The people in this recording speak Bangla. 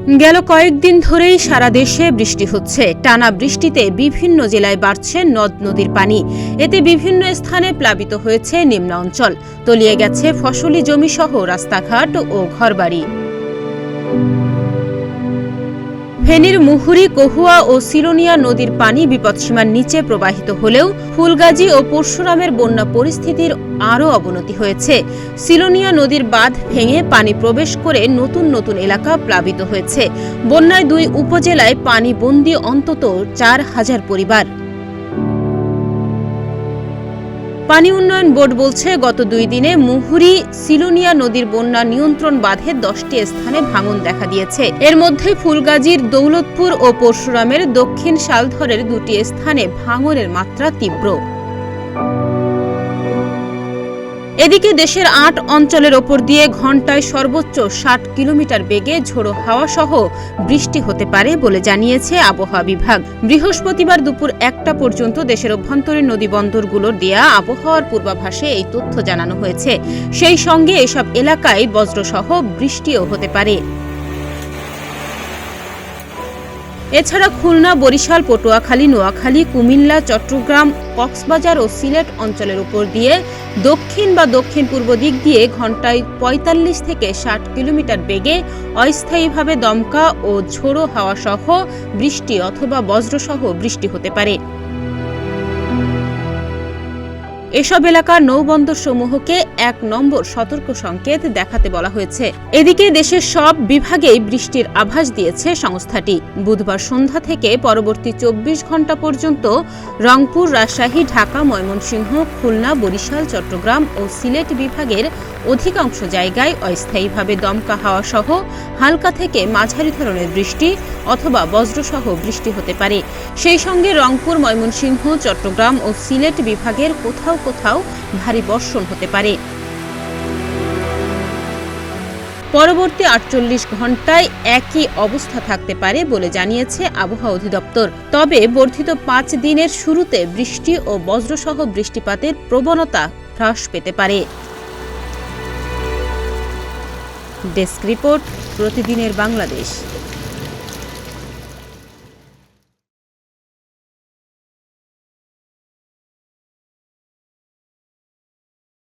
গেল কয়েকদিন ধরেই সারা দেশে বৃষ্টি হচ্ছে। টানা বৃষ্টিতে বিভিন্ন জেলায় বাড়ছে নদ নদীর পানি। এতে বিভিন্ন স্থানে প্লাবিত হয়েছে নিম্নাঞ্চল, তলিয়ে গেছে ফসলি জমি সহ রাস্তাঘাট ও ঘরবাড়ি। ফেনীর মুহুরী, কহুয়া ও সিলোনিয়া নদীর পানি বিপদসীমার নিচে প্রবাহিত হলেও ফুলগাজী ও পরশুরামের বন্যা পরিস্থিতির আরও অবনতি হয়েছে। সিলোনিয়া নদীর বাঁধ ভেঙে পানি প্রবেশ করে নতুন নতুন এলাকা প্লাবিত হয়েছে। বন্যায় 2 উপজেলায় পানিবন্দী অন্তত 4,000 পরিবার। পানি উন্নয়ন বোর্ড বলছে, গত 2 দিনে মুহুরী সিলোনিয়া নদীর বন্যা নিয়ন্ত্রণ বাঁধে 10টি স্থানে ভাঙন দেখা দিয়েছে। এর মধ্যে ফুলগাজীর দৌলতপুর ও পরশুরামের দক্ষিণ শালধরের 2টি স্থানে ভাঙনের মাত্রা তীব্র। এদিকে দেশের 8 অঞ্চলের ওপর দিয়ে ঘণ্টায় সর্বোচ্চ 60 কিলোমিটার বেগে ঝোড়ো হাওয়া সহ বৃষ্টি হতে পারে বলে জানিয়েছে আবহাওয়া বিভাগ। বৃহস্পতিবার দুপুর 1টা পর্যন্ত দেশের অভ্যন্তরীণ নদীবন্দরগুলোর দেয়া আবহাওয়ার পূর্বাভাসে এই তথ্য জানানো হয়েছে। সেই সঙ্গে এসব এলাকায় বজ্রসহ বৃষ্টিও হতে পারে। এছাড়া খুলনা, বরিশাল, পটুয়াখালী, নোয়াখালী, কুমিল্লা, চট্টগ্রাম, কক্সবাজার ও সিলেট অঞ্চলের উপর দিয়ে দক্ষিণ বা দক্ষিণ পূর্ব দিক দিয়ে ঘণ্টায় 45 থেকে 60 কিলোমিটার বেগে অস্থায়ীভাবে দমকা ও ঝোড়ো হাওয়া সহ বৃষ্টি অথবা বজ্রসহ বৃষ্টি হতে পারে। এসব এলাকার নৌবন্দর সমূহকে 1 নম্বর সতর্ক সংকেত দেখাতে বলা হয়েছে। এদিকে দেশের সব বিভাগেই বৃষ্টির আভাস দিয়েছে সংস্থাটি। বুধবার সন্ধ্যা থেকে পরবর্তী 24 ঘণ্টা পর্যন্ত রংপুর, রাজশাহী, ঢাকা, ময়মনসিংহ, খুলনা, বরিশাল, চট্টগ্রাম ও সিলেট বিভাগের অধিকাংশ জায়গায় অস্থায়ীভাবে দমকা হাওয়া সহ হালকা থেকে মাঝারি ধরনের বৃষ্টি অথবা বজ্রসহ বৃষ্টি হতে পারে। সেই সঙ্গে রংপুর, ময়মনসিংহ, চট্টগ্রাম ও সিলেট বিভাগের কোথাও কোথাও ভারী বর্ষণ হতে পারে। পরবর্তী 48 ঘণ্টায় একই অবস্থা থাকতে পারে বলে জানিয়েছে আবহাওয়া অধিদপ্তর। তবে বর্ধিত 5 দিনের শুরুতে বৃষ্টি ও বজ্রসহ বৃষ্টিপাতের প্রবণতা হ্রাস পেতে পারে। ডেস্ক রিপোর্ট, প্রতিদিনের বাংলাদেশ।